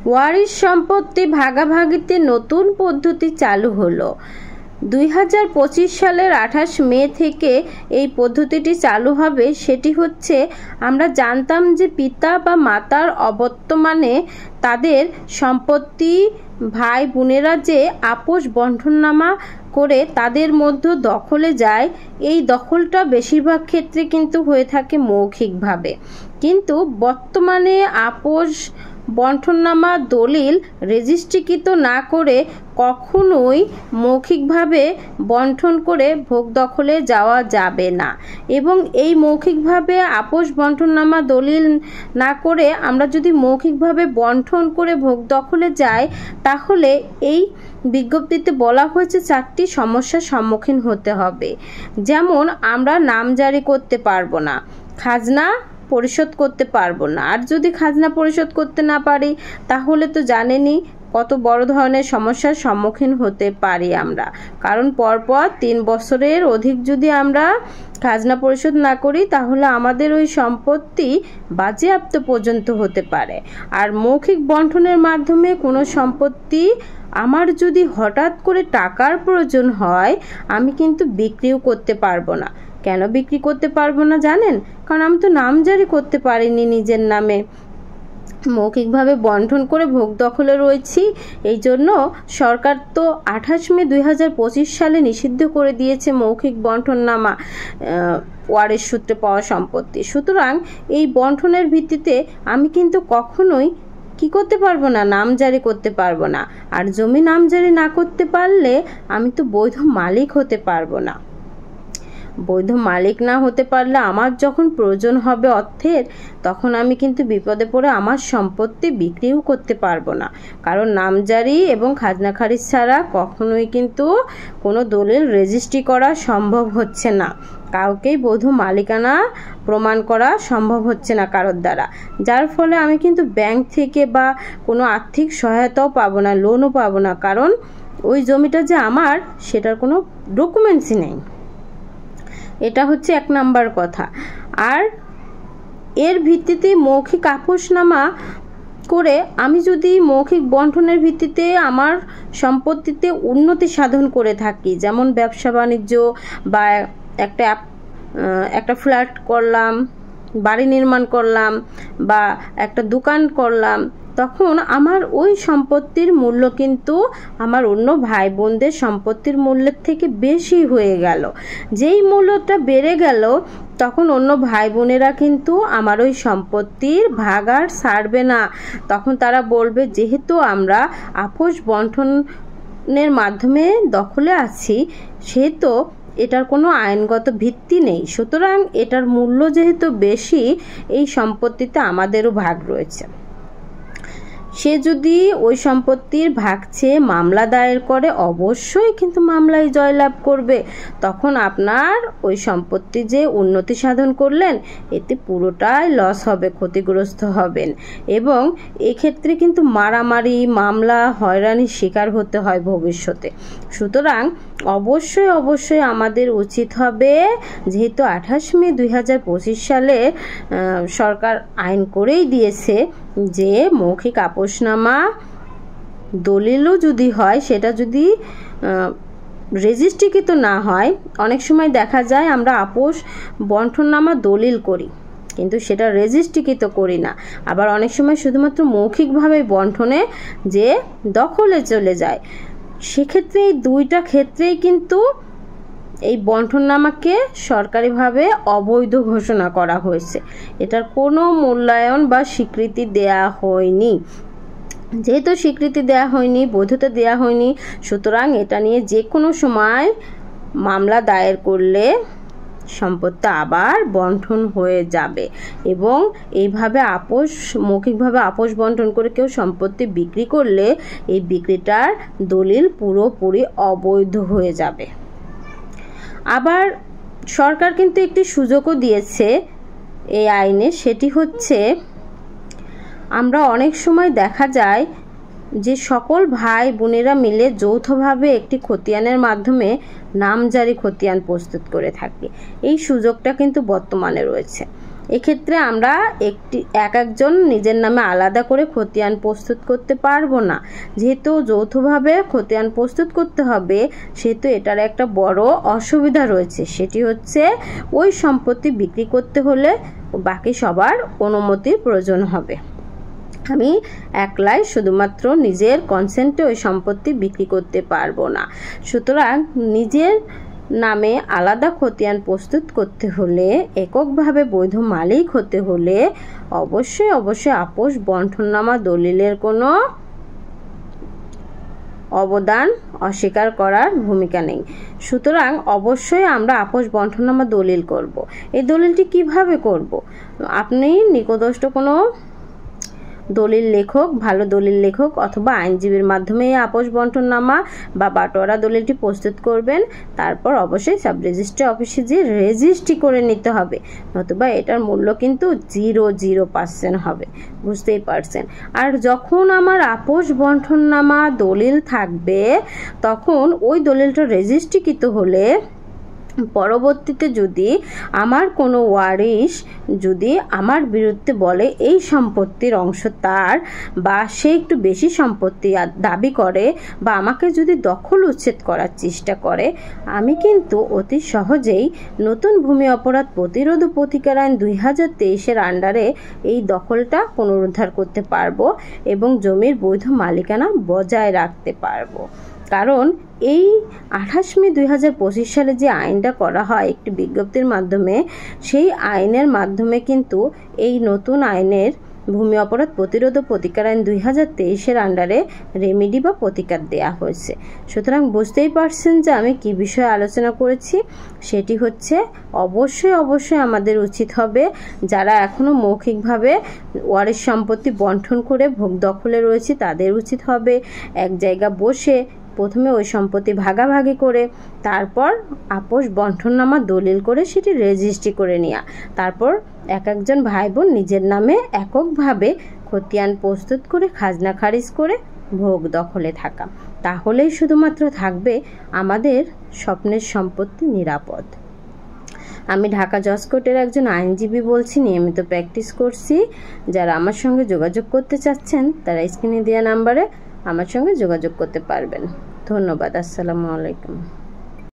ওয়ারিশ সম্পত্তি ভাগাভাগিতে নতুন পদ্ধতি চালু হলো। 2025 সালের 28 মে থেকে এই পদ্ধতিটি চালু হবে। সেটি হচ্ছে, আমরা জানতাম যে পিতা বা মাতার অবর্তমানে তাদের সম্পত্তি ভাই বোনেরা যে আপোষ বন্টননামা করে তাদের মধ্যে দখলে যায়, এই দখলটা বেশিরভাগ ক্ষেত্রে কিন্তু হয়ে থাকে মৌখিকভাবে। কিন্তু বর্তমানে আপোষ বন্টননামা দলিল রেজিস্ট্রিকৃত না করে কখনোই মৌখিকভাবে বন্টন করে ভোগ দখলে যাওয়া যাবে না। এবং এই মৌখিকভাবে আপোষ বন্টননামা দলিল না করে আমরা যদি মৌখিকভাবে বন্টন করে ভোগ দখলে যাই, তাহলে এই বিজ্ঞপ্তিতে বলা হয়েছে 4টি সমস্যার সম্মুখীন হতে হবে। যেমন, আমরা নামজারি করতে পারবো না, খাজনা পরিশোধ করতে পারবো না। আর যদি খাজনা পরিশোধ করতে না পারি, তাহলে তো জানেনই কত বড় ধরনের সমস্যার সম্মুখীন হতে পারি আমরা। কারণ পরপর 3 বছরের অধিক যদি আমরা খাজনা পরিশোধ না করি, তাহলে আমাদের ওই সম্পত্তি বাজেয়াপ্ত পর্যন্ত হতে পারে। আর মৌখিক বন্টনের মাধ্যমে কোনো সম্পত্তি আমার যদি হঠাৎ করে টাকার প্রয়োজন হয়, আমি কিন্তু বিক্রিও করতে পারবো না। কেন বিক্রি করতে পারবো না জানেন? কারণ আমি তো নামজারি করতে পারিনি নিজের নামে, মৌখিকভাবে বন্টন করে ভোগ দখলে রয়েছি। এই জন্য সরকার তো 28 মে 2025 সালে নিষিদ্ধ করে দিয়েছে মৌখিক বন্টননামা ওয়ারিশ সূত্রে পাওয়া সম্পত্তি। সুতরাং এই বন্টনের ভিত্তিতে আমি কিন্তু কখনোই কি করতে পারবো না, নামজারি করতে পারবো না। আর জমি নামজারি না করতে পারলে আমি তো বৈধ মালিক হতে পারবো না। বৈধ মালিক না হতে পারলে আমার যখন প্রয়োজন হবে অর্থের, তখন আমি কিন্তু বিপদে পড়ে আমার সম্পত্তি বিক্রিও করতে পারবো না। কারণ নামজারি এবং খাজনা খারিজ ছাড়া কখনোই কিন্তু কোনো দলিল রেজিস্ট্রি করা সম্ভব হচ্ছে না। কাউকেই বৈধ মালিকানা প্রমাণ করা সম্ভব হচ্ছে না কারোর দ্বারা। যার ফলে আমি কিন্তু ব্যাংক থেকে বা কোনো আর্থিক সহায়তাও পাবো না, লোনও পাবো না। কারণ ওই জমিটা যে আমার, সেটার কোনো ডকুমেন্টসই নেই। এটা হচ্ছে 1 নাম্বার কথা। আর এর ভিত্তিতে মৌখিক আপোষনামা করে আমি যদি মৌখিক বন্টনের ভিত্তিতে আমার সম্পত্তিতে উন্নতি সাধন করে থাকি, যেমন ব্যবসা বাণিজ্য বা একটা ফ্ল্যাট করলাম, বাড়ি নির্মাণ করলাম বা একটা দোকান করলাম, তখন আমার ওই সম্পত্তির মূল্য কিন্তু আমার অন্য ভাই বোনদের সম্পত্তির মূল্যের থেকে বেশি হয়ে গেল। যেই মূল্যটা বেড়ে গেল, তখন অন্য ভাই বোনেরা কিন্তু আমার ওই সম্পত্তির ভাগ আর ছাড়বে না। তখন তারা বলবে, যেহেতু আমরা আপোষ বন্টনের মাধ্যমে দখলে আছি, সেহেতু এটার কোনো আইনগত ভিত্তি নেই। সুতরাং এটার মূল্য যেহেতু বেশি, এই সম্পত্তিতে আমাদেরও ভাগ রয়েছে। সে যদি ওই সম্পত্তির ভাগ চেয়ে মামলা দায়ের করে, অবশ্যই কিন্তু মামলায় জয়লাভ করবে। তখন আপনার ওই সম্পত্তি যে উন্নতি সাধন করলেন, এতে পুরোটাই লস হবে, ক্ষতিগ্রস্ত হবেন। এবং এক্ষেত্রে কিন্তু মারামারি, মামলা, হয়রানির শিকার হতে হয় ভবিষ্যতে। সুতরাং অবশ্যই আমাদের উচিত হবে, যেহেতু 28 মে 2025 সালে সরকার আইন করেই দিয়েছে যে মৌখিক আপোষনামা দলিলও যদি হয়, সেটা যদি রেজিস্ট্রিকৃত না হয়, অনেক সময় দেখা যায় আমরা আপোষ বন্টননামা দলিল করি কিন্তু সেটা রেজিস্ট্রিকৃত করি না। আবার অনেক সময় শুধুমাত্র মৌখিকভাবে বন্টনে যে দখলে চলে যায়। সেক্ষেত্রে এই 2টা ক্ষেত্রেই কিন্তু এই বন্টননামাকে সরকারিভাবে অবৈধ ঘোষণা করা হয়েছে। এটার কোনো মূল্যায়ন বা স্বীকৃতি দেয়া হয়নি। যেহেতু স্বীকৃতি দেয়া হয়নি, বৈধতা দেয়া হয়নি, সুতরাং এটা নিয়ে যে কোনো সময় মামলা দায়ের করলে সম্পত্তি আবার বন্টন হয়ে যাবে। এবং এইভাবে মৌখিকভাবে আপোষ বন্টন করে কেউ সম্পত্তি বিক্রি করলে এই বিক্রিটার দলিল পুরোপুরি অবৈধ হয়ে যাবে। আবার সরকার কিন্তু একটি সুযোগও দিয়েছে এই আইনে, সেটি হচ্ছে, আমরা অনেক সময় দেখা যায় যে সকল ভাই বোনেরা মিলে যৌথভাবে একটি খতিয়ানের মাধ্যমে নামজারি খতিয়ান প্রস্তুত করে থাকে। এই সুযোগটা কিন্তু বর্তমানে রয়েছে। এক্ষেত্রে আমরা একজন নিজের নামে আলাদা করে খতিয়ান প্রস্তুত করতে পারবো না। যেহেতু যৌথভাবে খতিয়ান প্রস্তুত করতে হবে, সেহেতু এটার একটা বড় অসুবিধা রয়েছে। সেটি হচ্ছে ওই সম্পত্তি বিক্রি করতে হলে বাকি সবার অনুমতির প্রয়োজন হবে। আমি একলাই শুধুমাত্র নিজের কনসেন্টে ওই সম্পত্তি বিক্রি করতে পারবো না। সুতরাং নিজের নামে আলাদা খতিয়ান প্রস্তুত করতে হলে, এককভাবে বৈধ মালিক হতে হলে অবশ্যই আপোষ বন্টননামা দলিলের কোনো অবদান অস্বীকার করার ভূমিকা নেই। সুতরাং অবশ্যই আমরা আপোষ বন্টননামা দলিল করব। এই দলিলটি কিভাবে করব? আপনি নিকটস্থ কোনো দলিল লেখক, ভালো দলিল লেখক অথবা আইনজীবীর মাধ্যমে এই আপোষ বন্টননামা বা বাটোয়ারা দলিলটি প্রস্তুত করবেন। তারপর অবশ্যই সাব রেজিস্ট্রি অফিসে যে রেজিস্ট্রি করে নিতে হবে, নতুবা এটার মূল্য কিন্তু 0% হবে, বুঝতেই পারছেন। আর যখন আমার আপোষ বন্টননামা দলিল থাকবে, তখন ওই দলিলটা রেজিস্ট্রিকৃত হলে পরবর্তীতে যদি আমার কোনো ওয়ারিশ যদি আমার বিরুদ্ধে বলে এই সম্পত্তির অংশ তার, বা সে একটু বেশি সম্পত্তি দাবি করে, বা আমাকে যদি দখল উচ্ছেদ করার চেষ্টা করে, আমি কিন্তু অতি সহজেই নতুন ভূমি অপরাধ প্রতিরোধ ও প্রতিকার আইন 2023-এর আন্ডারে এই দখলটা পুনরুদ্ধার করতে পারবো এবং জমির বৈধ মালিকানা বজায় রাখতে পারবো। কারণ এই 28 মে 2025 সালে যে আইনটা করা হয় একটি বিজ্ঞপ্তির মাধ্যমে, সেই আইনের মাধ্যমে কিন্তু এই নতুন আইনের ভূমি অপরাধ প্রতিরোধ ও প্রতিকার আইন 2023-এর আন্ডারে রেমিডি বা প্রতিকার দেয়া হয়েছে। সুতরাং বুঝতেই পারছেন যে আমি কি বিষয়ে আলোচনা করেছি। সেটি হচ্ছে অবশ্যই আমাদের উচিত হবে, যারা এখনো মৌখিকভাবে ওয়ারিশ সম্পত্তি বন্টন করে ভোগ দখলে রয়েছে, তাদের উচিত হবে এক জায়গা বসে প্রথমে ওই সম্পত্তি ভাগাভাগি করে, তারপর আপোষ বন্টননামা দলিল করে সেটি রেজিস্ট্রি করে নেওয়া, তারপর একজন ভাই বোন নিজের নামে এককভাবে খতিয়ান প্রস্তুত করে খাজনা খারিজ করে ভোগ দখলে থাকা। তাহলেই শুধুমাত্র থাকবে আমাদের স্বপ্নের সম্পত্তি নিরাপদ। আমি ঢাকা জজ কোর্টের একজন আইনজীবী বলছি, নিয়মিত প্র্যাকটিস করছি। যারা আমার সঙ্গে যোগাযোগ করতে চাচ্ছেন তারা স্ক্রিনে দেওয়া নাম্বারে আমার সঙ্গে যোগাযোগ করতে পারবেন। ধন্যবাদ। আসসালামু আলাইকুম।